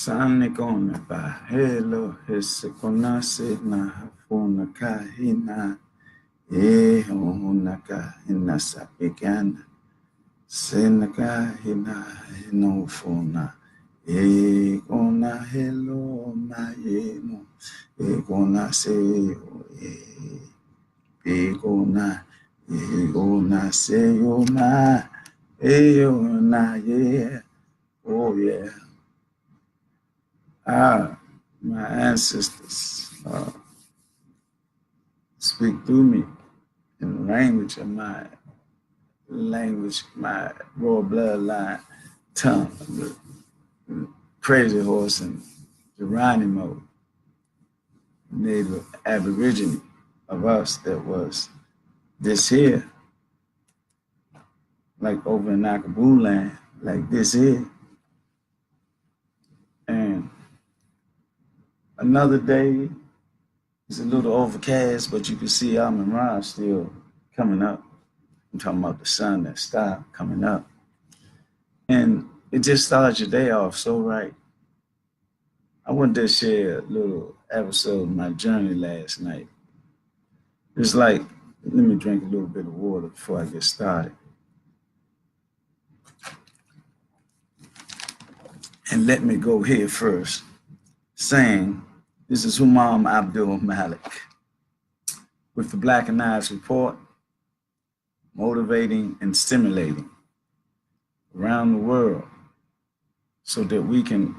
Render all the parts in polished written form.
Sane kona ba hello hese kona se na hafuna kahina hona kahina sapigana sena kahina no funa kona hello ma yeno kona se kona kona se yo na yeah oh yeah. My ancestors speak through me in the language of my royal bloodline tongue, the crazy horse and Geronimo, native aborigine of us that was this here, like over in Nakaboo land, like this here. And another day, it's a little overcast, but you can see Almond Ra still coming up. I'm talking about the sun that stopped coming up. And it just started your day off so right. I wanted to share a little episode of my journey last night. It's like, let me drink a little bit of water before I get started. And let me go here first, saying, this is Humam Abdulmalik with the Blackanized report, motivating and stimulating around the world so that we can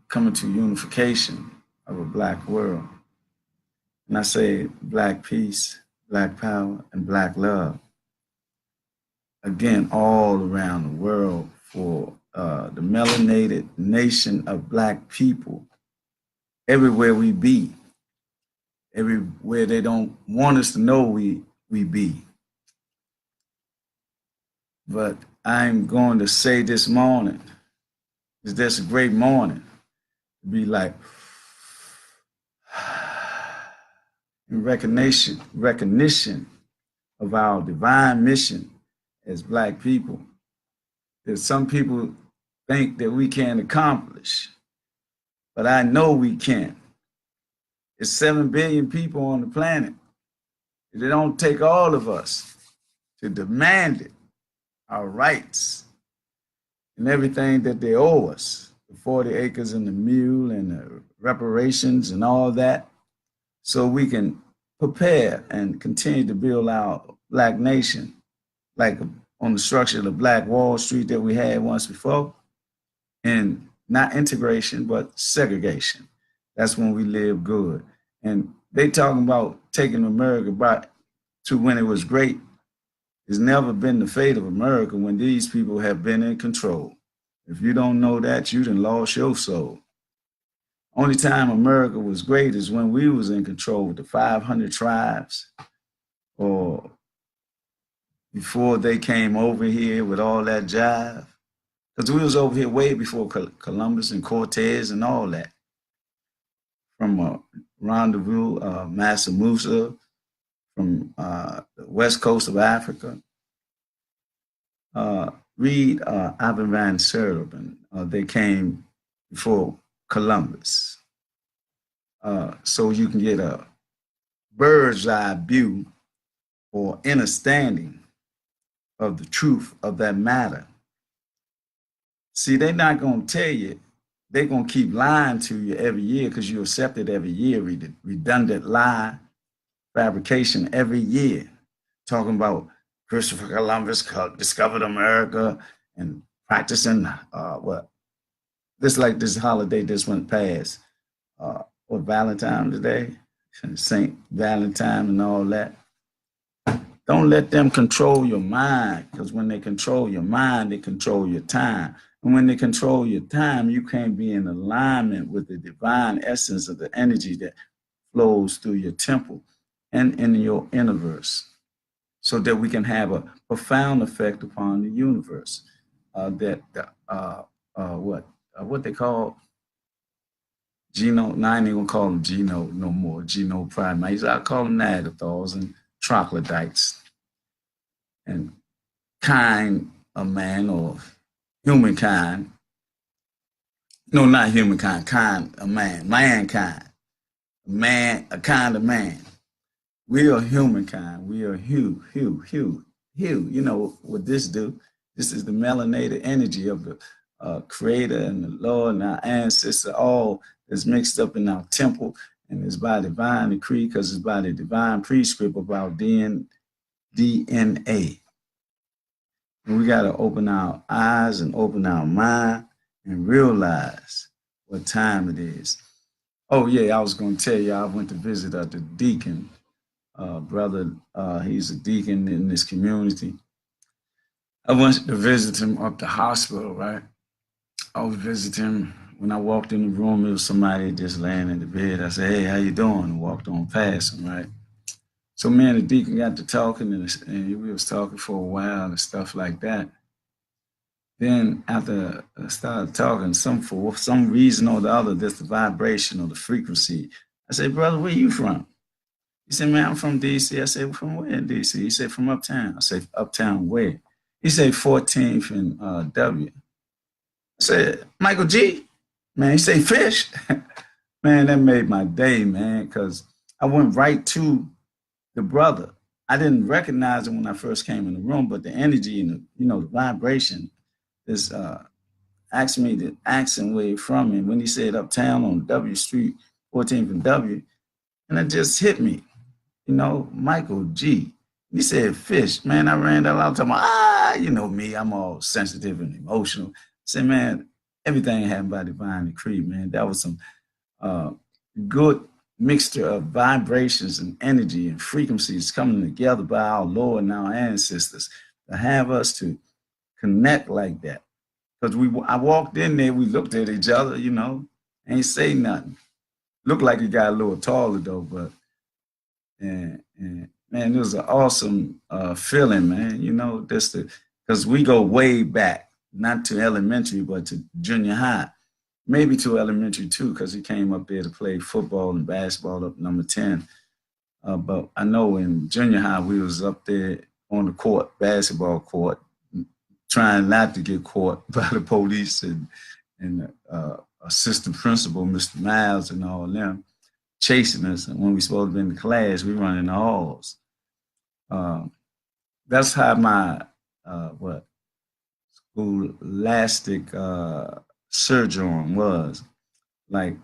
come into unification of a Black world. And I say Black peace, Black power, and Black love. Again, all around the world for the melanated nation of Black people, everywhere we be, everywhere they don't want us to know we be. But I'm going to say this morning, is this a great morning to be like, in recognition of our divine mission as Black people, that some people think that we can't accomplish, but I know we can. It's 7 billion people on the planet. It don't take all of us to demand it, our rights and everything that they owe us, the 40 acres and the mule and the reparations and all that, so we can prepare and continue to build our Black nation, like on the structure of the Black Wall Street that we had once before, and not integration, but segregation. That's when we live good. And they talking about taking America back to when it was great. It's never been the fate of America when these people have been in control. If you don't know that, you done lost your soul. Only time America was great is when we was in control with the 500 tribes, or before they came over here with all that jive. Because we was over here way before Columbus and Cortez and all that. From Rendezvous, Mansa Musa, from the west coast of Africa. Read Ivan Van Servan. They came before Columbus. So you can get a bird's eye view or understanding of the truth of that matter. See, they're not going to tell you. They're going to keep lying to you every year because you accept it every year, redundant lie, fabrication every year, talking about Christopher Columbus discovered America and practicing this holiday this went past, Valentine's Day, Saint Valentine and all that. Don't let them control your mind, because when they control your mind, they control your time. And when they control your time, you can't be in alignment with the divine essence of the energy that flows through your temple and in your universe, so that we can have a profound effect upon the universe. What they call Geno, now I ain't even gonna call them Geno no more, Geno primates. I call them Neanderthals and troglodytes, and kind of man or humankind No, not humankind, kind of man, mankind, man, a kind of man. We are humankind. We are hue. You know what this do? This is the melanated energy of the Creator and the Lord and our ancestor, all is mixed up in our temple, and it's by divine decree because it's by the divine prescript of our DNA. And we got to open our eyes and open our mind and realize what time it is. Oh, yeah, I was going to tell you, I went to visit the deacon, brother. He's a deacon in this community. I went to visit him up the hospital, right? I was visiting him. When I walked in the room, it was somebody just laying in the bed. I said, hey, how you doing? And walked on past him, right? So me and the deacon got to talking, and we was talking for a while and stuff like that. Then after I started talking, for some reason or the other, there's the vibration or the frequency. I said, brother, where you from? He said, man, I'm from D.C. I said, from where in D.C.? He said, from uptown. I said, uptown where? He said, 14th and W. I said, Michael G. Man, he said, fish. Man, that made my day, man, because I went right to the brother. I didn't recognize him when I first came in the room, but the energy and the vibration is asked me the accent where from him when he said uptown on W Street, 14th and W, and it just hit me, Michael G. He said fish, man. I ran that out talking you know me, I'm all sensitive and emotional. I said, man, everything happened by divine decree, man. That was some good mixture of vibrations and energy and frequencies coming together by our Lord and our ancestors to have us to connect like that. Because I walked in there, we looked at each other, ain't say nothing. Looked like he got a little taller though, but and man, it was an awesome feeling, man. Because we go way back, not to elementary, but to junior high, maybe to elementary too, because he came up there to play football and basketball up number 10. But I know in junior high, we was up there on the court, basketball court, trying not to get caught by the police and assistant principal, Mr. Miles, and all them chasing us. And when we supposed to be in the class, we run in the halls. That's how my scholastic sojourn was. Like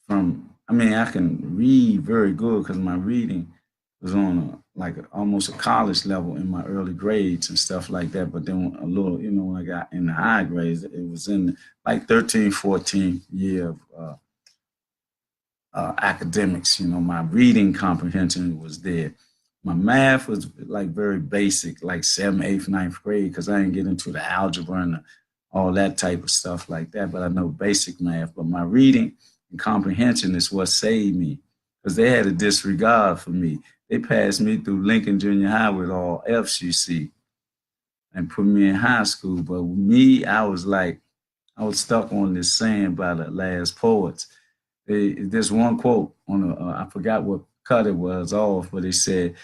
I can read very good because my reading was on almost a college level in my early grades and stuff like that. But then a little, when I got in the high grades, it was in like 13, 14 year of academics. My reading comprehension was there. My math was like very basic, like 7th, 8th, 9th grade, because I didn't get into the algebra and all that type of stuff like that. But I know basic math. But my reading and comprehension is what saved me, because they had a disregard for me. They passed me through Lincoln Junior High with all F's, you see, and put me in high school. But me, I was stuck on this saying by the last poets. There's one quote on I forgot what cut it was off, but you said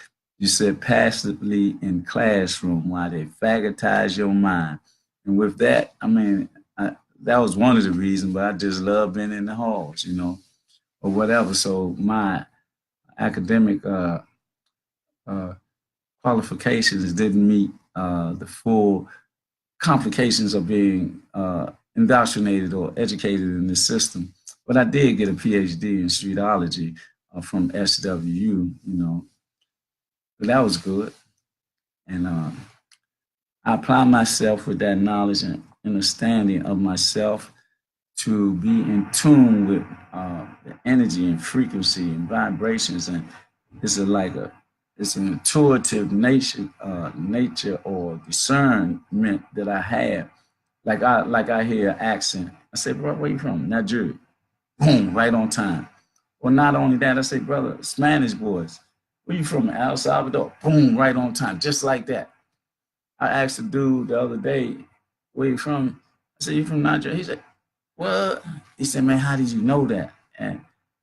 passively in classroom while they fagotize your mind. And with that, that was one of the reasons, but I just love being in the halls, or whatever. So my academic qualifications didn't meet the full complications of being indoctrinated or educated in this system. But I did get a PhD in streetology from SWU, but that was good. And I apply myself with that knowledge and understanding of myself to be in tune with the energy and frequency and vibrations. And it's an intuitive nature or discernment that I have. Like I hear an accent. I say, bro, where you from? Nigeria. Boom, right on time. Well, not only that, I say, brother, Spanish boys. Where you from? El Salvador. Boom, right on time. Just like that. I asked a dude the other day, where you from? I said, you from Nigeria? He said, what? He said, man, how did you know that? And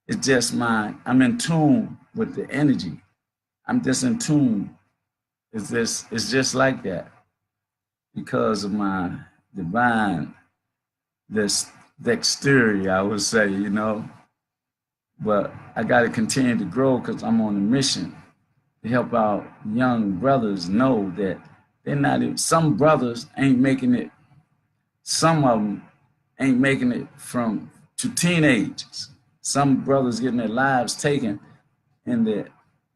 it's just I'm in tune with the energy. I'm just in tune. It's just like that because of my divine, this dexterity, I would say, you know. But I got to continue to grow because I'm on a mission to help our young brothers know that they're not even, some brothers ain't making it, some of them ain't making it from to teenagers. Some brothers getting their lives taken in their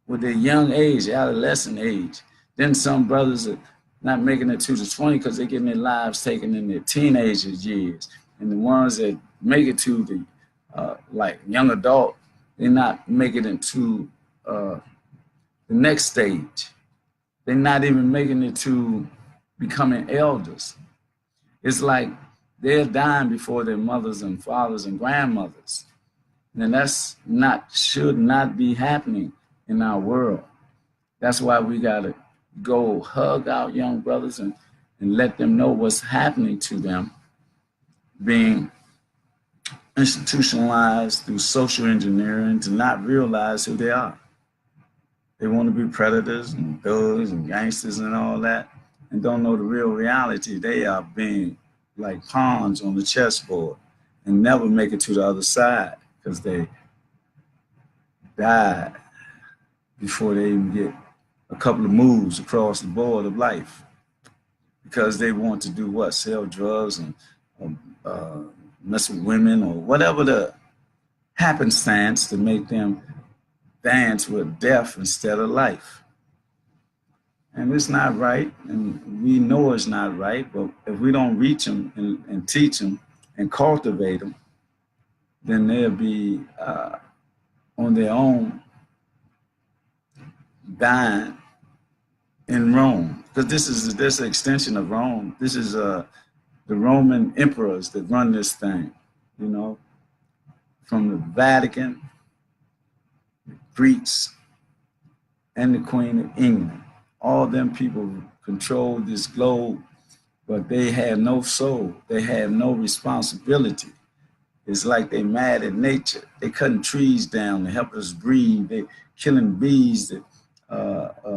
with their young age, adolescent age. Then some brothers are not making it to the 20 because they're getting their lives taken in their teenager years. And the ones that make it to the like young adult, they're not making it to the next stage. They're not even making it to becoming elders. It's like they're dying before their mothers and fathers and grandmothers. And that's not, should not be happening in our world. That's why we gotta go hug our young brothers and let them know what's happening to them, being institutionalized through social engineering to not realize who they are. They want to be predators and thugs and gangsters and all that, and don't know the real reality. They are being like pawns on the chessboard and never make it to the other side because they died before they even get a couple of moves across the board of life because they want to do what? Sell drugs and uh, mess with women or whatever the happenstance to make them dance with death instead of life. And it's not right, and we know it's not right, but if we don't reach them and teach them and cultivate them, then they'll be on their own dying in Rome. Because this an extension of Rome. This is the Roman emperors that run this thing, you know, from the Vatican, Greeks, and the Queen of England. All them people control this globe, but they have no soul. They have no responsibility. It's like they mad at nature. They cutting trees down to help us breathe. They killing bees that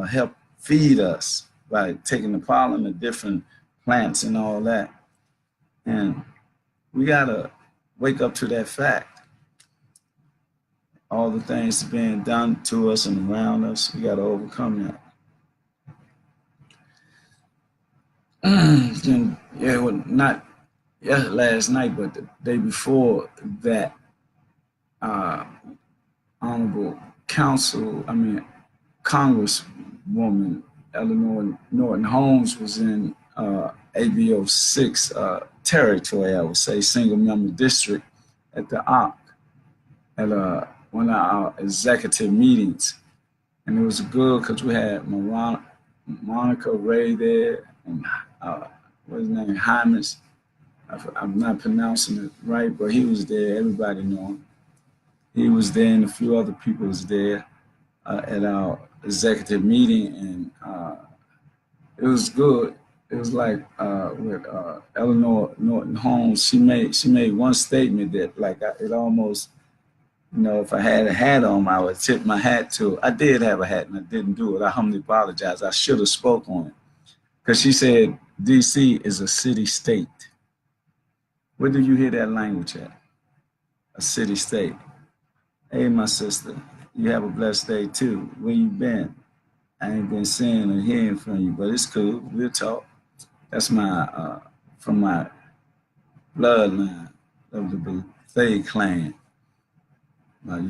help feed us by taking the pollen of different plants and all that. And we gotta wake up to that fact. All the things being done to us and around us, we gotta overcome that. Yeah, well, not last night, but the day before that, uh, Honorable Congresswoman Eleanor Norton Holmes was in ABO 6 territory, I would say, single member district at the OC at one of our executive meetings. And it was good because we had Monica Ray there and what's his name, Hymas. I'm not pronouncing it right, but he was there. Everybody know him. He was there, and a few other people was there at our executive meeting, and it was good. It was like with Eleanor Norton Holmes. She made one statement that like it almost, you know, if I had a hat on, I would tip my hat to it. I did have a hat, and I didn't do it. I humbly apologize. I should have spoke on it because she said D.C. is a city-state. Where do you hear that language at? A city-state. Hey, my sister, you have a blessed day too. Where you been? I ain't been seeing or hearing from you, but it's cool. We'll talk. That's my from my bloodline of the Bethea clan. My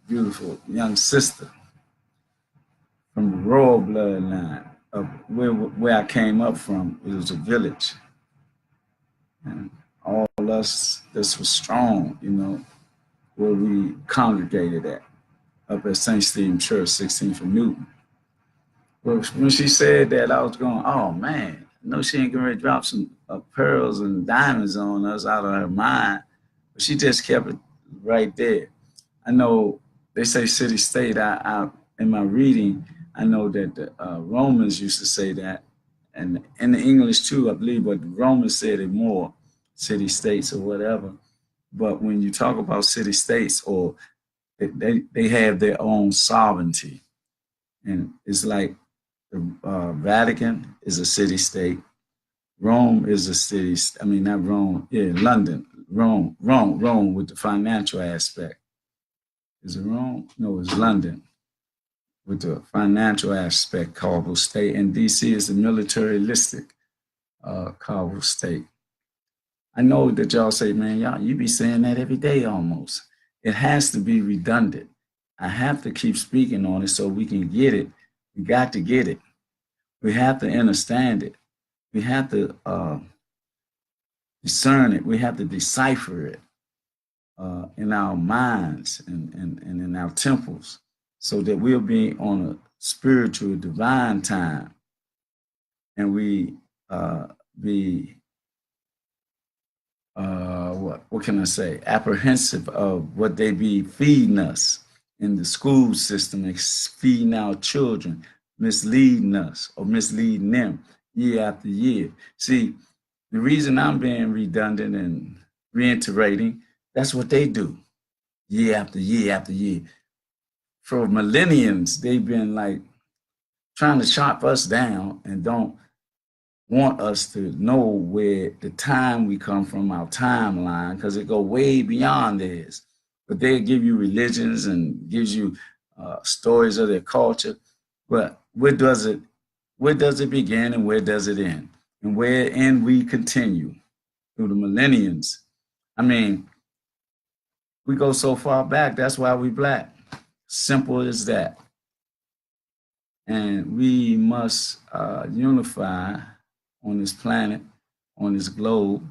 beautiful young sister from the royal bloodline of where I came up from. It was a village, and all of us, this was strong, you know, where we congregated at, up at St. Stephen Church, 16th and Newton. But when she said that, I was going, oh man, no, she ain't gonna drop some pearls and diamonds on us out of her mind. But she just kept it right there. I know they say city state. I in my reading, I know that the Romans used to say that, and in the English too, I believe, but the Romans said it more, city states or whatever. But when you talk about city states, or they have their own sovereignty, and it's like the Vatican is a city state. Rome is a city. I mean, not Rome. Yeah, London. Rome with the financial aspect. Is it Rome? No, it's London with the financial aspect, Kabul state. And DC is the militaristic Kabul state. I know that y'all say, man, y'all, you be saying that every day almost. It has to be redundant. I have to keep speaking on it so we can get it. We got to get it. We have to understand it. We have to discern it. We have to decipher it in our minds and in our temples so that we'll be on a spiritual divine time and we be what can I say, apprehensive of what they be feeding us in the school system and feeding our children, misleading us or misleading them year after year. See, the reason I'm being redundant and reiterating, that's what they do year after year after year. For millenniums, they've been like trying to chop us down and don't want us to know where the time we come from, our timeline, because it go way beyond theirs. But they give you religions and gives you stories of their culture. But where does it begin and where does it end? And wherein we continue through the millenniums. I mean, we go so far back, that's why we Black. Simple as that. And we must unify on this planet, on this globe,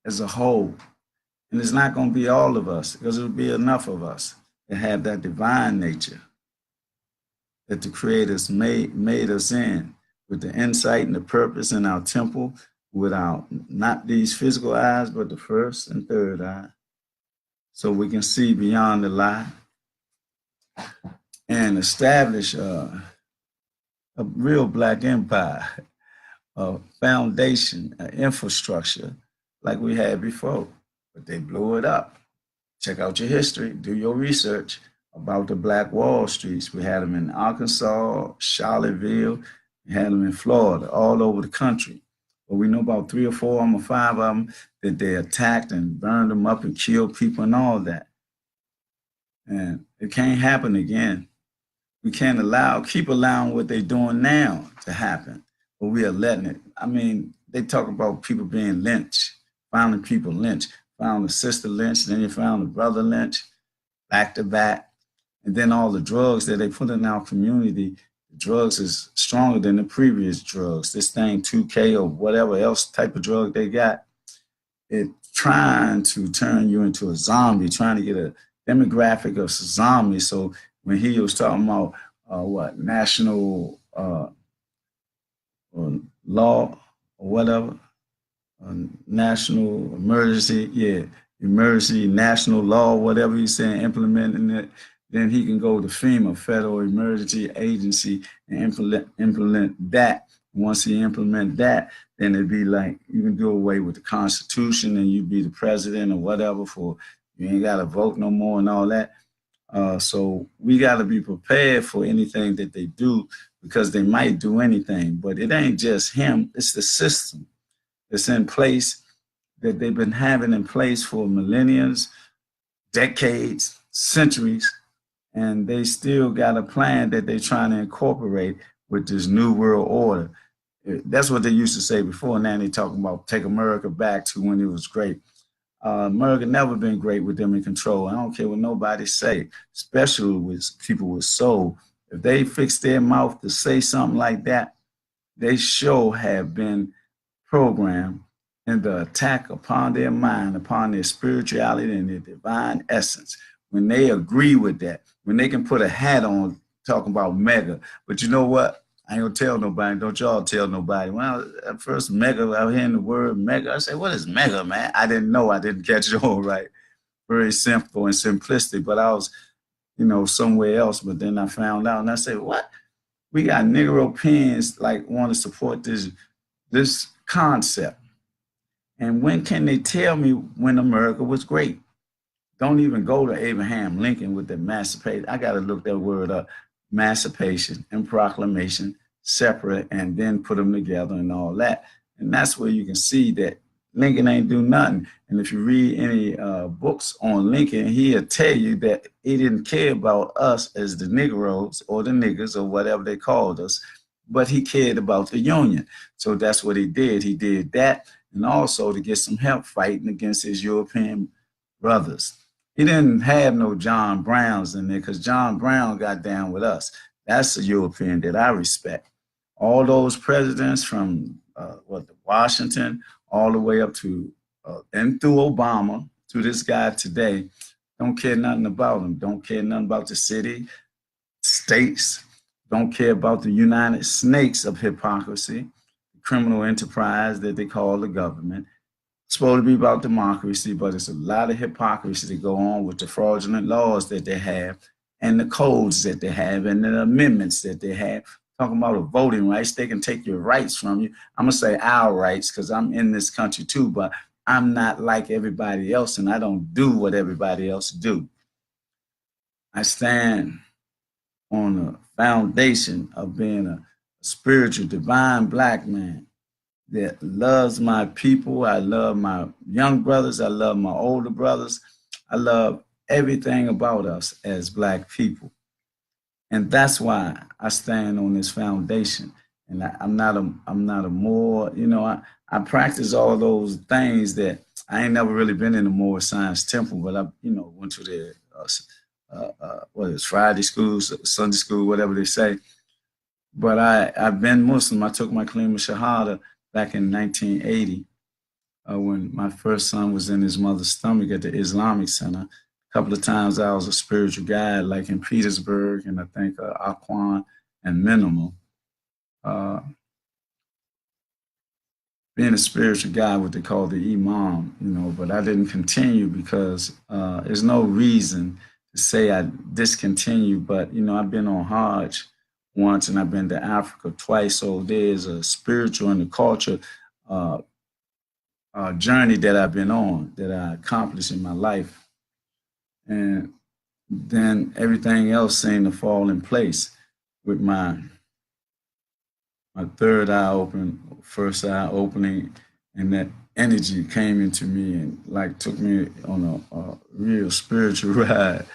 as a whole. And it's not going to be all of us, because it'll be enough of us that have that divine nature that the Creators made us in, with the insight and the purpose in our temple, with our, not these physical eyes, but the first and third eye, so we can see beyond the lie and establish a real Black empire, a foundation, an infrastructure like we had before, but they blew it up. Check out your history, do your research about the Black Wall Streets. We had them in Arkansas, Charlottesville, we had them in Florida, all over the country. But we know about 3 or 4 of them or 5 of them that they attacked and burned them up and killed people and all that. And it can't happen again. We can't keep allowing what they're doing now to happen, but we are letting it. I mean, they talk about people being lynched, finding people lynched, found a sister lynched, then you found a brother lynched, back to back. And then all the drugs that they put in our community, the drugs is stronger than the previous drugs. This thing, 2K or whatever else type of drug they got, it's trying to turn you into a zombie, trying to get a demographic of zombie. So when he was talking about national law or whatever, national emergency, emergency national law, whatever he's saying, implementing it, then he can go to FEMA, Federal Emergency Agency, and implement that. Once he implement that, then it'd be like you can do away with the Constitution and you be the president or whatever, for you ain't got to vote no more and all that. So we got to be prepared for anything that they do, because they might do anything. But it ain't just him, it's the system that's in place, that they've been having in place for millenniums, decades, centuries, and they still got a plan that they're trying to incorporate with this new world order. That's what they used to say before. Now they talking about take America back to when it was great. America never been great with them in control. I don't care what nobody say, especially with people with soul. If they fix their mouth to say something like that, they sure have been programmed in the attack upon their mind, upon their spirituality and their divine essence. When they agree with that, when they can put a hat on talking about mega. But you know what? I ain't gonna tell nobody, don't y'all tell nobody. Well, at first mega, I was hearing the word mega. I said, what is mega, man? I didn't know, I didn't catch it all right. Very simple and simplistic, but I was, somewhere else. But then I found out and I said, what? We got Negro pens like want to support this concept. And when can they tell me when America was great? Don't even go to Abraham Lincoln with the emancipation. I got to look that word up. Emancipation and proclamation separate, and then put them together and all that. And that's where you can see that Lincoln ain't do nothing. And if you read any books on Lincoln, he'll tell you that he didn't care about us as the Negroes or the niggers or whatever they called us, but he cared about the Union. So that's what he did. He did that, and also to get some help fighting against his European brothers. He didn't have no John Browns in there because John Brown got down with us. That's a European that I respect. All those presidents from Washington all the way up to and through Obama to this guy today don't care nothing about him. Don't care nothing about the city, states. Don't care about the United Snakes of hypocrisy, the criminal enterprise that they call the government. It's supposed to be about democracy, but it's a lot of hypocrisy that go on with the fraudulent laws that they have and the codes that they have and the amendments that they have. Talking about voting rights, they can take your rights from you. I'm gonna say our rights because I'm in this country too, but I'm not like everybody else and I don't do what everybody else do. I stand on the foundation of being a spiritual, divine black man that loves my people. I love my young brothers. I love my older brothers. I love everything about us as black people. And that's why I stand on this foundation. And I'm not a more, I practice all those things that I ain't never really been in a Moore Science Temple, but I, went to the, what is Friday school, Sunday school, whatever they say. But I've been Muslim. I took my Kalima Shahada back in 1980 when my first son was in his mother's stomach at the Islamic Center. A couple of times I was a spiritual guide, like in Petersburg and I think Aquan and Minimal. Being a spiritual guide, what they call the Imam, but I didn't continue because there's no reason to say I discontinued, but, I've been on Hajj once and I've been to Africa twice, so there's a spiritual and a culture journey that I've been on, that I accomplished in my life. And then everything else seemed to fall in place with my third eye open, first eye opening, and that energy came into me and like took me on a real spiritual ride,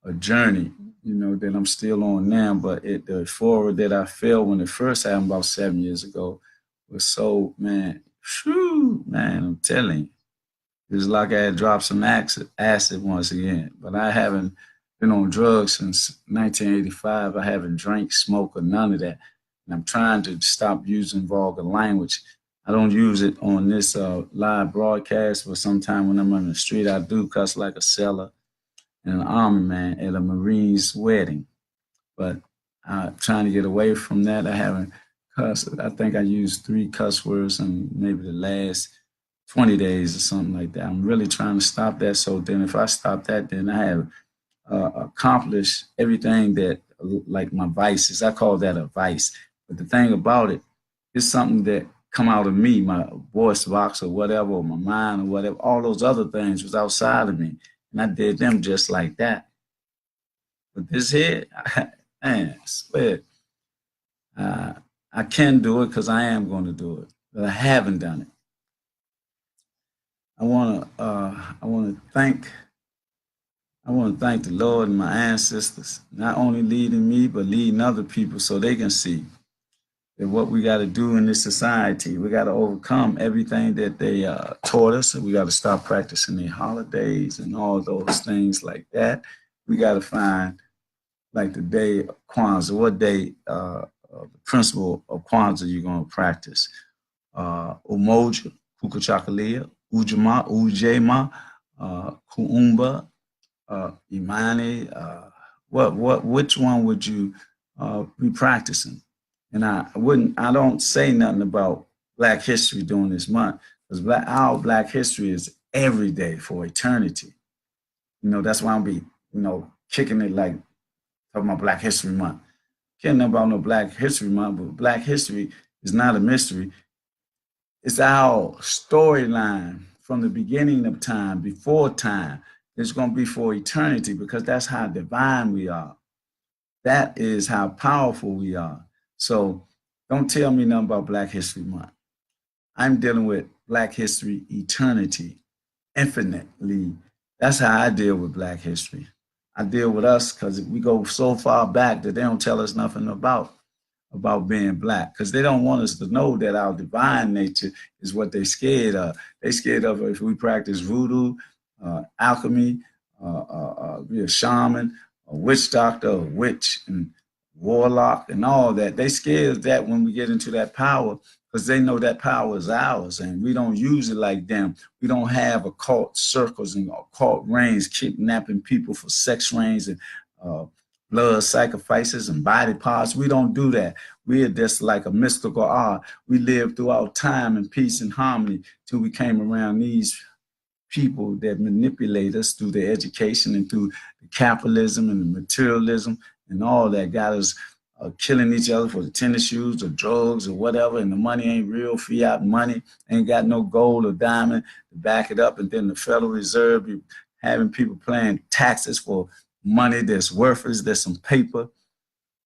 a journey, that I'm still on now. But the forward that I felt when it first happened about 7 years ago was so, man, I'm telling you. It was like I had dropped some acid once again, but I haven't been on drugs since 1985. I haven't drank, smoked, or none of that. And I'm trying to stop using vulgar language. I don't use it on this live broadcast, but sometime when I'm on the street, I do cuss like a sailor and an army man at a Marine's wedding. But I'm trying to get away from that. I haven't cussed. I think I used 3 cuss words in maybe the last 20 days or something like that. I'm really trying to stop that. So then if I stop that, then I have accomplished everything that, like my vices, I call that a vice. But the thing about it, it's something that come out of me, my voice box or whatever, or my mind or whatever. All those other things was outside of me. And I did them just like that. But this here, man, I swear, I can do it because I am going to do it. But I haven't done it. I want to thank the Lord and my ancestors, not only leading me, but leading other people so they can see that what we got to do in this society, we got to overcome everything that they taught us. And we got to stop practicing their holidays and all those things like that. We got to find, like the day of Kwanzaa, what day, the principle of Kwanzaa you're going to practice. Umoja, Kukuchakalia, Ujama, Ujema, Kuumba, Imani. Which one would you be practicing? And I don't say nothing about Black history during this month because our Black history is every day for eternity. That's why I'll be, kicking it like talking about Black History Month. Can't know about no Black History Month, but Black history is not a mystery. It's our storyline from the beginning of time, before time. It's going to be for eternity because that's how divine we are. That is how powerful we are. So don't tell me nothing about Black History Month. I'm dealing with Black history, eternity, infinitely. That's how I deal with Black history. I deal with us because we go so far back that they don't tell us nothing about being Black, because they don't want us to know that our divine nature is what they're scared of. They scared of if we practice voodoo, alchemy, be a shaman, a witch doctor, a witch, and warlock, and all that. They scared of that when we get into that power, because they know that power is ours, and we don't use it like them. We don't have occult circles and occult rings kidnapping people for sex rings and blood sacrifices and body parts. We don't do that. We are just like a mystical art. We live throughout time in peace and harmony till we came around these people that manipulate us through their education and through the capitalism and the materialism and all that got us killing each other for the tennis shoes or drugs or whatever, and the money ain't real fiat money, ain't got no gold or diamond to back it up, and then the Federal Reserve be having people paying taxes for money that's worthless, that's some paper.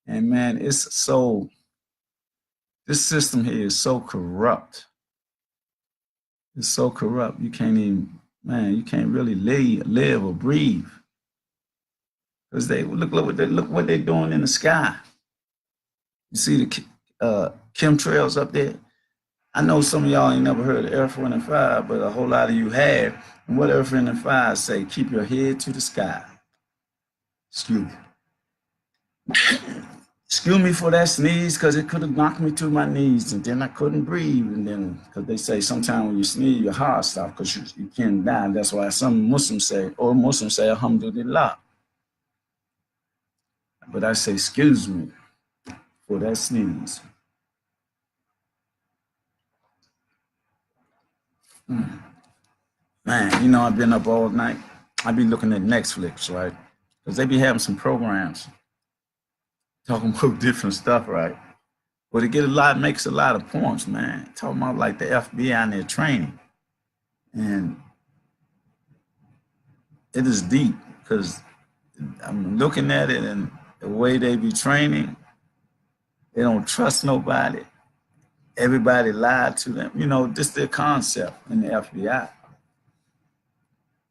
And man, it's so, this system here is so corrupt. It's so corrupt. You can't even, man, you can't really live or breathe. Because they look what they're doing in the sky. You see the chemtrails up there? I know some of y'all ain't never heard of Earth, Wind, and Fire, but a whole lot of you have. And what Earth, Wind, and Fire say, keep your head to the sky. Excuse me. Excuse me for that sneeze, because it could have knocked me to my knees, and then I couldn't breathe. And then, because they say sometimes when you sneeze, your heart stops because you can't die. That's why some Muslims say, Alhamdulillah. But I say, excuse me for that sneeze. Man, you know, I've been up all night. I be looking at Netflix, right? Because they be having some programs talking about different stuff, right? But it makes a lot of points, man. Talking about like the FBI and their training. And it is deep, because I'm looking at it, and the way they be training, they don't trust nobody. Everybody lied to them. You know, just their concept in the FBI.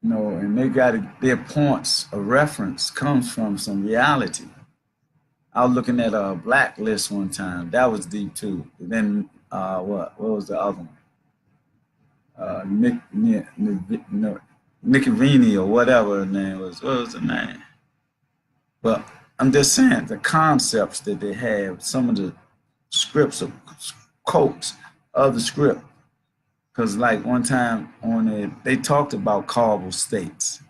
You know, and they got their points of reference comes from some reality. I was looking at a Blacklist one time. That was deep too. And then what was the other one? Nikki Vini or whatever her name was. What was the name? But I'm just saying the concepts that they have, some of the scripts or quotes of the script. Because like one time on it, they talked about causal states.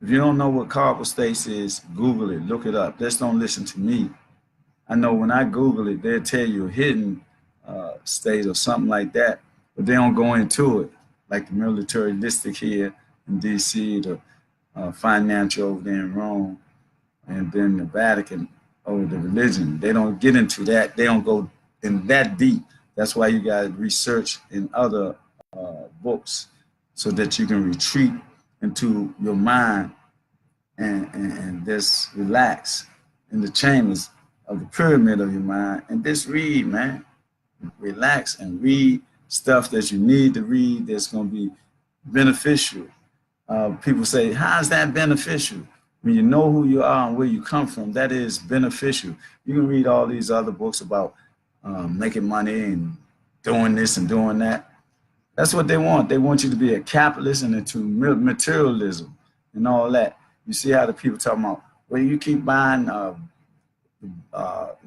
If you don't know what causal states is, Google it, look it up. Just don't listen to me. I know when I Google it, they'll tell you a hidden state or something like that, but they don't go into it. Like the militaristic here in DC, the financial over there in Rome, and then the Vatican over the religion. They don't get into that. They don't go in that deep. That's why you got to research in other books so that you can retreat into your mind and just relax in the chambers of the pyramid of your mind and just read, man. Relax and read stuff that you need to read that's going to be beneficial. People say, how is that beneficial? When you know who you are and where you come from, that is beneficial. You can read all these other books about making money and doing this and doing that. That's what they want. They want you to be a capitalist and into materialism and all that. You see how the people talking about, well, you keep buying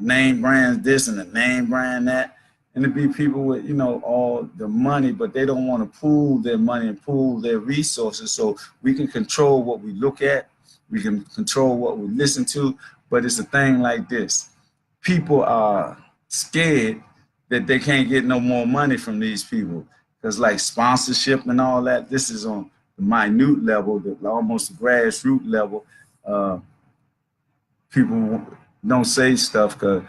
name brands this and the name brand that, and it be people with, you know, all the money, but they don't want to pool their money and pool their resources so we can control what we look at, we can control what we listen to. But it's a thing like this. People are scared that they can't get no more money from these people, because like sponsorship and all that, this is on the minute level, almost the grassroots level. People don't say stuff because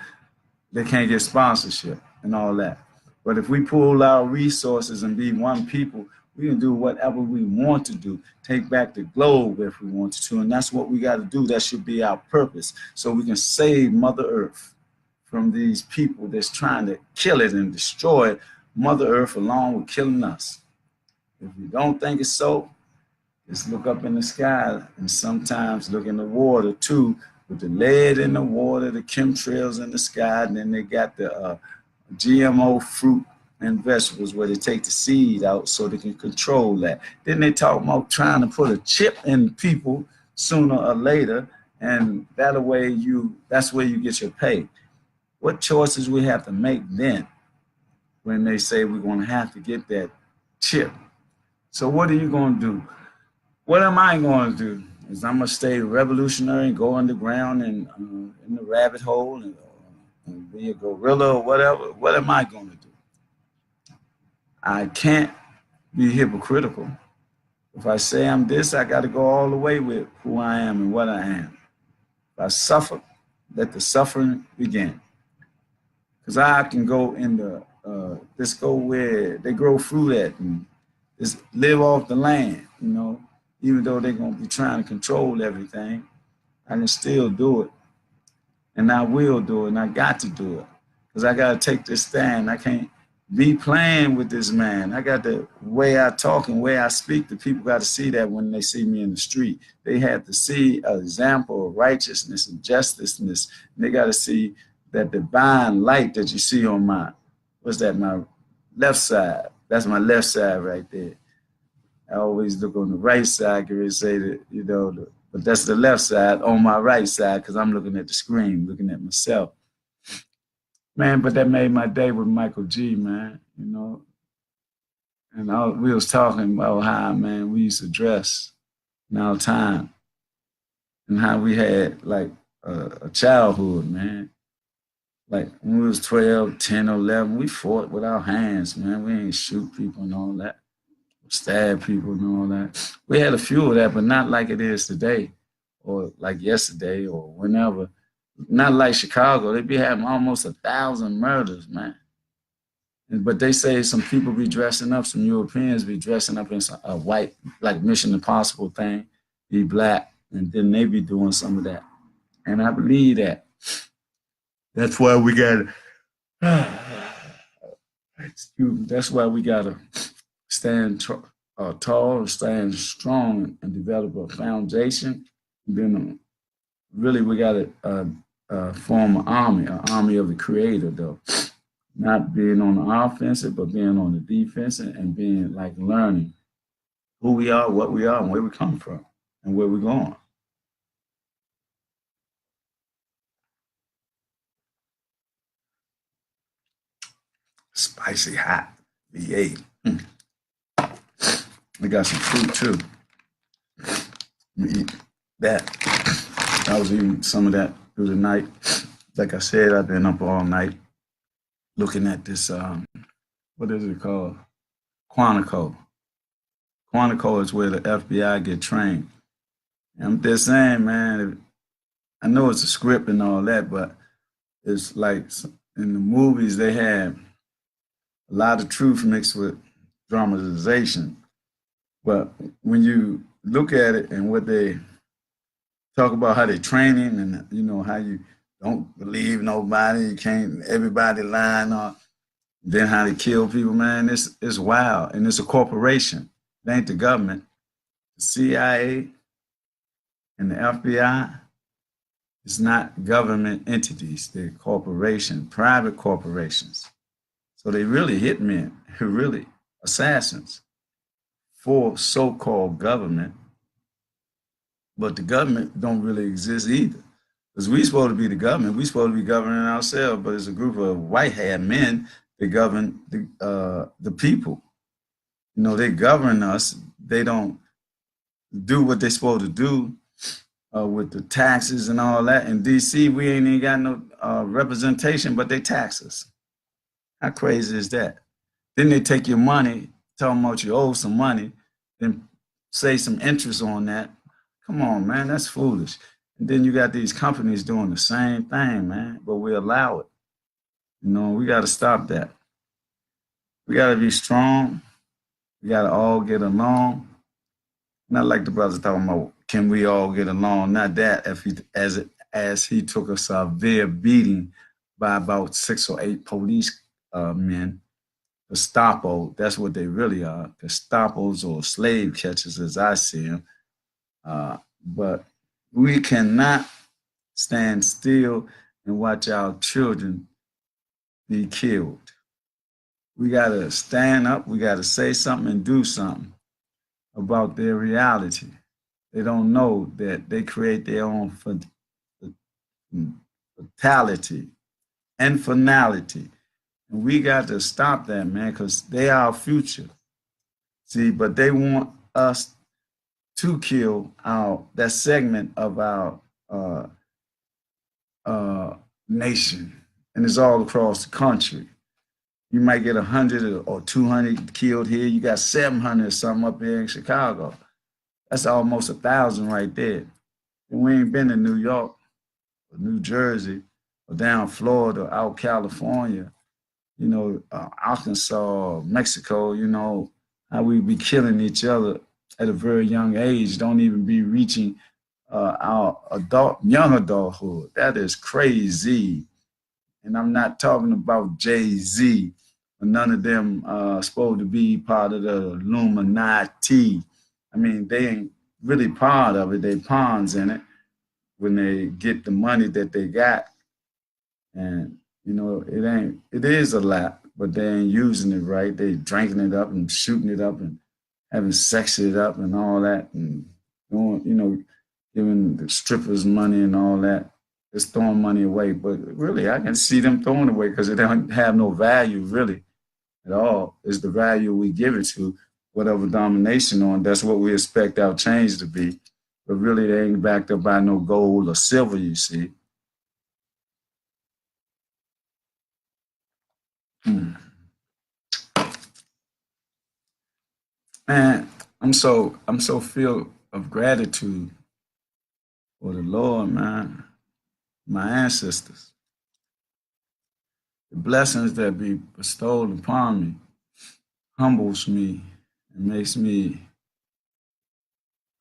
they can't get sponsorship and all that. But if we pool our resources and be one people, we can do whatever we want to do, take back the globe if we want to, and that's what we got to do. That should be our purpose, so we can save Mother Earth from these people that's trying to kill it and destroy it Mother Earth along with killing us. If you don't think it's so, just look up in the sky and sometimes look in the water too, with the lead in the water, the chemtrails in the sky, and then they got the GMO fruit and vegetables where they take the seed out so they can control that. Then they talk about trying to put a chip in people sooner or later, and that's where you get your pay. What choices we have to make then when they say we're going to have to get that chip? So what are you going to do? What am I going to do? Is I'm going to stay revolutionary and go underground and in the rabbit hole and be a gorilla or whatever? What am I going to do? I can't be hypocritical. If I say I'm this, I got to go all the way with who I am and what I am. If I suffer, let the suffering begin. Because I can go in just go where they grow fruit at and just live off the land, even though they're going to be trying to control everything. I can still do it. And I will do it, and I got to do it. Because I got to take this stand. I can't be playing with this man. I got the way I talk and way I speak. The people got to see that when they see me in the street. They have to see an example of righteousness and justiceness. And they got to see that divine light that you see on my left side. That's my left side right there. I always look on the right side and say that, but that's the left side on my right side because I'm looking at the screen, looking at myself. Man, but that made my day with Michael G, man, And we was talking about how, man, we used to dress in our time and how we had, like, a childhood, man. Like, when we was 12, 10, or 11, we fought with our hands, man. We ain't shoot people and all that, stab people and all that. We had a few of that, but not like it is today or like yesterday or whenever. Not like Chicago. They be having almost 1,000 murders, man. But they say some people be dressing up, some Europeans be dressing up in a white, like Mission Impossible thing, be black, and then they be doing some of that. And I believe that. That's why we got that's why we got to stand tall and stand strong and develop a foundation. Then really we got to form an army of the creator, though. Not being on the offensive, but being on the defensive and being like learning who we are, what we are, and where we come from, and where we're going. Spicy hot V8. We got some fruit too. We eat that. I was eating some of that through the night. Like I said, I've been up all night looking at this, what is it called? Quantico. Quantico is where the FBI get trained. And I'm just saying, man, I know it's a script and all that, but it's like in the movies, they have a lot of truth mixed with dramatization. But when you look at it and what they talk about how they training and, how you don't believe nobody, you can't, everybody lying on, then how they kill people, man, it's wild. And it's a corporation. It ain't the government. The CIA and the FBI, it's not government entities. They're corporation, private corporations. So they really hitmen, really assassins for so-called government. But the government don't really exist either. Because we supposed to be the government. We supposed to be governing ourselves, but it's a group of white-haired men that govern the people. They govern us. They don't do what they're supposed to do with the taxes and all that. In D.C., we ain't even got no representation, but they tax us. How crazy is that? Then they take your money, talking about you owe some money, then say some interest on that. Come on, man, that's foolish. And then you got these companies doing the same thing, man, but we allow it. We got to stop that. We got to be strong. We got to all get along. Not like the brothers talking about, can we all get along? Not that, as he took a severe beating by about 6 or 8 police men Gestapo. That's what they really are. Gestapos or slave catchers, as I see them. But we cannot stand still and watch our children be killed. We got to stand up. We got to say something and do something about their reality. They don't know that they create their own fatality and finality. And we got to stop that, man, because they are our future. See, but they want us to kill that segment of our nation, and it's all across the country. You might get 100 or 200 killed here. You got 700 or something up here in Chicago. That's almost 1,000 right there. And we ain't been to New York or New Jersey or down Florida or out California, Arkansas, Mexico, how we be killing each other at a very young age, don't even be reaching our young adulthood. That is crazy. And I'm not talking about Jay-Z, or none of them supposed to be part of the Illuminati. I mean, they ain't really part of it. They pawns in it when they get the money that they got. And, it is a lot, but they ain't using it right. They drinking it up and shooting it up and having sex it up and all that, and giving the strippers money and all that. Just throwing money away. But really, I can see them throwing away because it don't have no value really at all. It's the value we give it to whatever domination on. That's what we expect our change to be. But really, they ain't backed up by no gold or silver, you see. Man, I'm so filled of gratitude for the Lord, man, my ancestors. The blessings that be bestowed upon me humbles me and makes me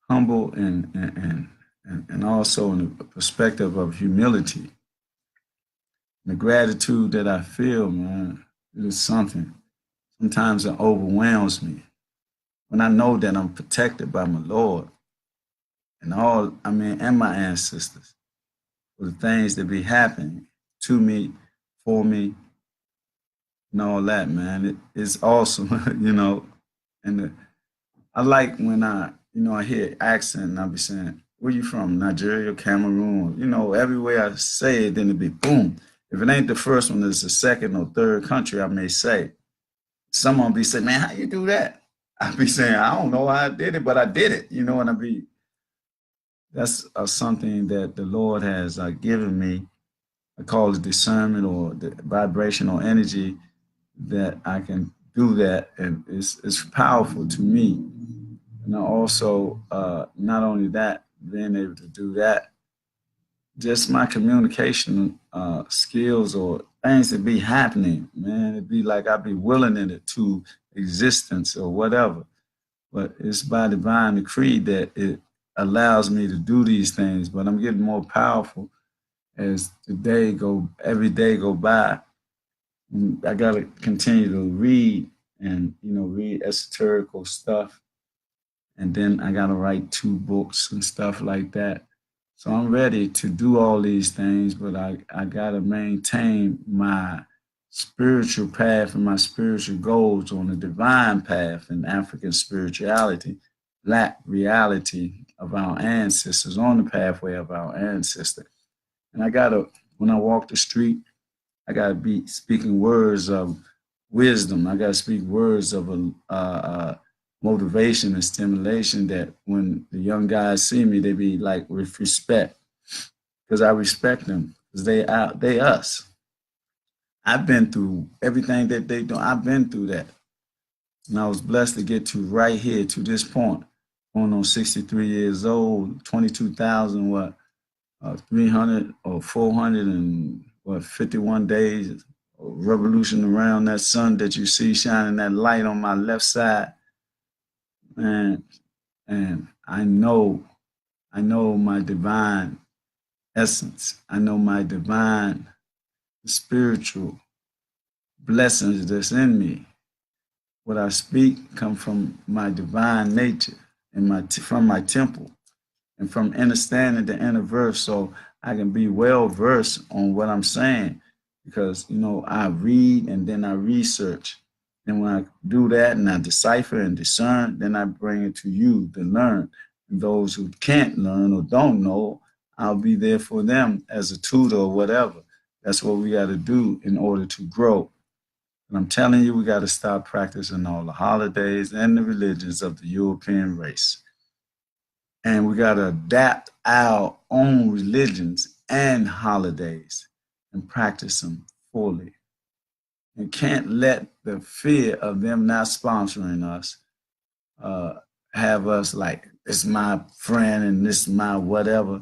humble and also in the perspective of humility. The gratitude that I feel, man, it is something. Sometimes it overwhelms me when I know that I'm protected by my Lord and my ancestors for the things that be happening to me, for me, and all that, man. It's awesome, And I like when I hear accent and I be saying, where you from? Nigeria, Cameroon? Everywhere I say it, then it be boom. If it ain't the first one, it's the second or third country I may say. Someone be saying, man, how you do that? I be saying, I don't know how I did it, but I did it, and that's something that the Lord has given me. I call it discernment or the vibrational energy that I can do that, and it's powerful to me. And I also, not only that, being able to do that, just my communication skills or things that be happening, man, it'd be like I'd be willing it to existence or whatever. But it's by divine decree that it allows me to do these things. But I'm getting more powerful as every day go by. I gotta continue to read and read esoterical stuff, and then I gotta write 2 books and stuff like that. So I'm ready to do all these things, but I gotta maintain my spiritual path and my spiritual goals on the divine path in African spirituality, Black reality of our ancestors, on the pathway of our ancestors. And when I walk the street, I got to be speaking words of wisdom. I got to speak words of motivation and stimulation that when the young guys see me, they be like with respect, because I respect them because they us. I've been through everything that they do. I've been through that. And I was blessed to get to right here to this point, going on 63 years old, 22,000, 300 or 400 and 51 days, revolution around that sun that you see shining that light on my left side. Man, and I know my divine essence. I know my divine spiritual blessings that's in me. What I speak come from my divine nature and from my temple and from understanding the inner verse, so I can be well versed on what I'm saying. Because I read and then I research, and when I do that and I decipher and discern, then I bring it to you to learn. And those who can't learn or don't know, I'll be there for them as a tutor or whatever. That's what we got to do in order to grow. And I'm telling you, we got to stop practicing all the holidays and the religions of the European race. And we got to adapt our own religions and holidays and practice them fully. And can't let the fear of them not sponsoring us have us like, it's my friend and this is my whatever.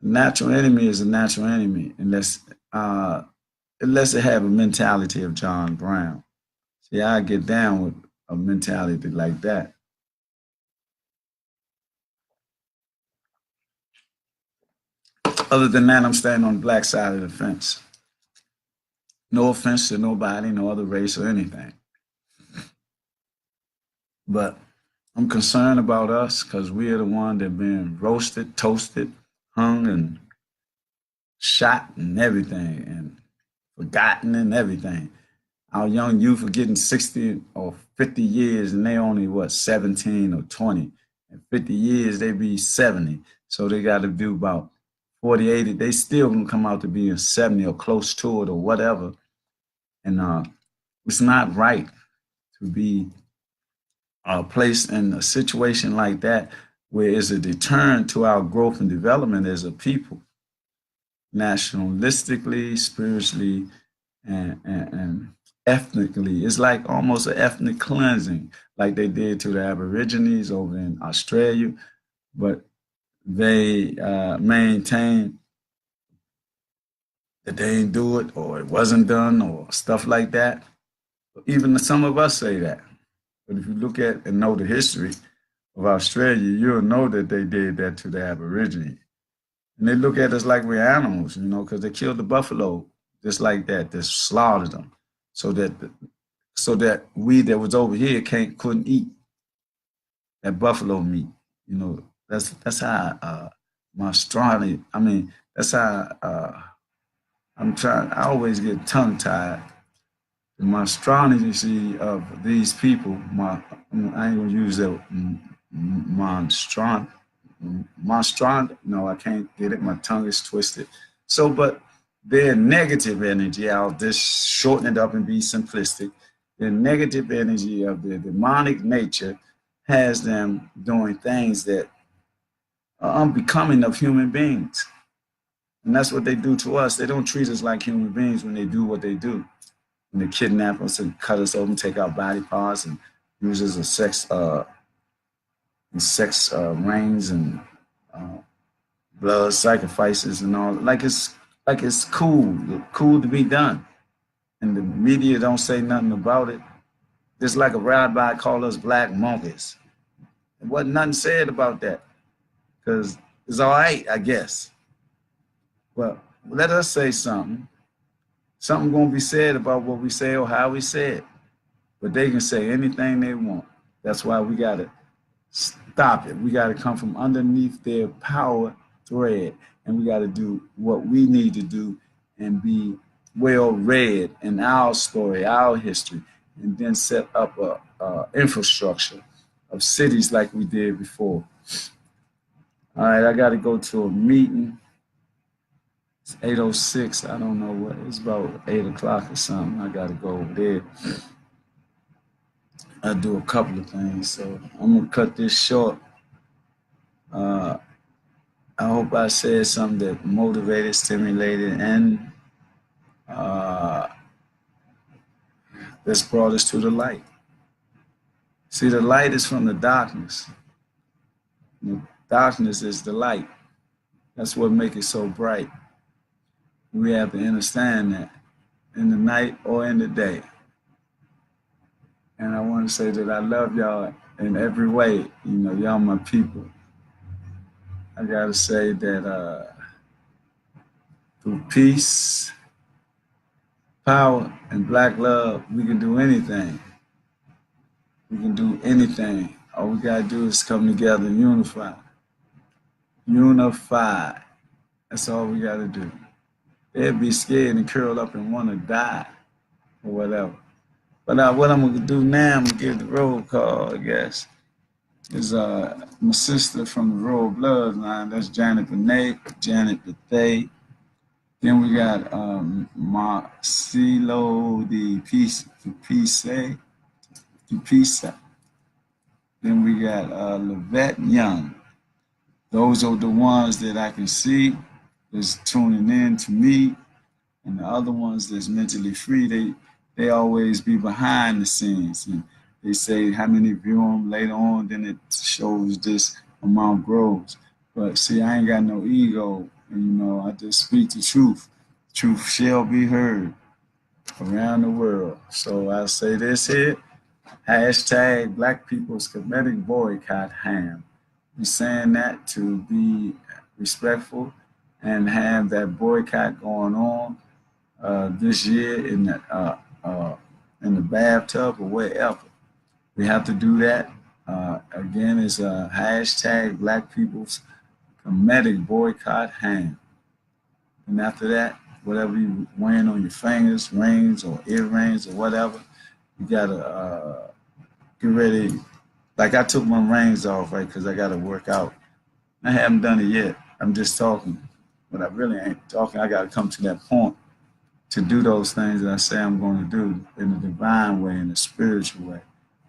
Natural enemy is a natural enemy unless it have a mentality of John Brown. See, I get down with a mentality like that. Other than that, I'm standing on the black side of the fence. No offense to nobody, no other race or anything. But I'm concerned about us because we are the one that been roasted, toasted, hung, and shot and everything, and forgotten and everything. Our young youth are getting 60 or 50 years, and they only, 17 or 20. In 50 years, they be 70. So they got to do about 40, 80. They still gonna come out to being 70 or close to it or whatever. And it's not right to be placed in a situation like that where it's a deterrent to our growth and development as a people, nationalistically, spiritually, and ethnically. It's like almost an ethnic cleansing, like they did to the Aborigines over in Australia, but they maintain that they didn't do it or it wasn't done or stuff like that. Even some of us say that. But if you look at and know the history of Australia, you'll know that they did that to the Aborigines. And they look at us like we're animals, because they killed the buffalo just like that. They slaughtered them so that we that was over here couldn't eat that buffalo meat. That's how my strongly. I mean, that's how I'm trying. I always get tongue tied. The monstrosity of these people. I ain't gonna use that monstron. No, I can't get it. My tongue is twisted. So, but their negative energy, I'll just shorten it up and be simplistic. The negative energy of the demonic nature has them doing things that are unbecoming of human beings. And that's what they do to us. They don't treat us like human beings when they do what they do. When they kidnap us and cut us open, take our body parts and use us as sex rings and blood sacrifices and all. Like it's cool to be done. And the media don't say nothing about it. Just like a rabbi called us black monkeys. There wasn't nothing said about that because it's all right, I guess. But let us say something. Something gonna be said about what we say or how we say it. But they can say anything they want. That's why we gotta stop it. We gotta come from underneath their power thread, and we gotta do what we need to do and be well read in our story, our history, and then set up a infrastructure of cities like we did before. All right, I got to go to a meeting. It's 8:06. I don't know what. It's about 8 o'clock or something. I got to go over there. I do a couple of things, so I'm gonna cut this short. I hope I said something that motivated, stimulated, and that's brought us to the light. See, the light is from the darkness. The darkness is the light. That's what makes it so bright. We have to understand that in the night or in the day. And I want to say that I love y'all in every way. Y'all my people. I got to say that through peace, power, and black love, we can do anything. We can do anything. All we gotta do is come together and unify. Unify. That's all we gotta do. They'd be scared and curl up and want to die or whatever. But what I'm gonna do now, I'm gonna give the roll call, I guess. Is my sister from the royal bloodline. That's Janet Benet, Janet Bethay. Then we got Marcelo de Pisa. Then we got Levette Young. Those are the ones that I can see that's tuning in to me. And the other ones that's mentally free, they always be behind the scenes. And they say how many view them later on, then it shows this amount grows. But see, I ain't got no ego. And, I just speak the truth. Truth shall be heard around the world. So I say this here, hashtag Black People's Comedic Boycott Ham. We're saying that to be respectful and have that boycott going on this year in the bathtub or wherever. We have to do that. Again, it's a hashtag Black People's Comedic Boycott Ham. And after that, whatever you wearing on your fingers, rings or earrings or whatever, you gotta get ready. Like I took my rings off, right, because I gotta work out. I haven't done it yet. I'm just talking, but I really ain't talking. I gotta come to that point to do those things that I say I'm going to do in a divine way, in a spiritual way,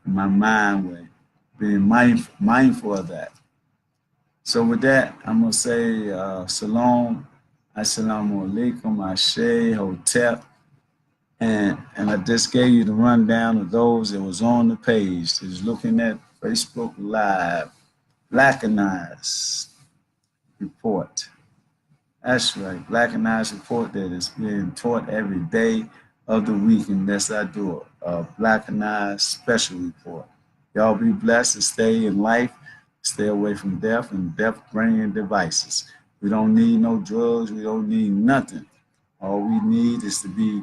in my mind way, being mindful of that. So with that, I'm going to say Salam, Assalamu alaikum, Ashe, Hotep, and I just gave you the rundown of those that was on the page. Just looking at Facebook Live, Blackanized report. That's right, Blackanized report that is being taught every day of the week, and that's I do a Blackanized special report. Y'all be blessed and stay in life, stay away from death and death-bringing devices. We don't need no drugs, we don't need nothing. All we need is to be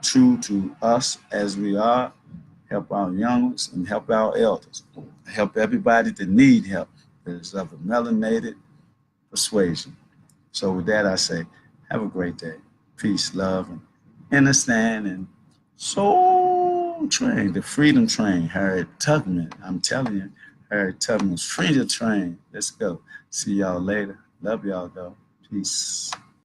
true to us as we are, help our young ones and help our elders, help everybody that need help that is of a melanated persuasion. So with that, I say, have a great day. Peace, love, and understand. And Soul Train, the Freedom Train, Harriet Tubman. I'm telling you, Harriet Tubman's Freedom Train. Let's go. See y'all later. Love y'all, though. Peace.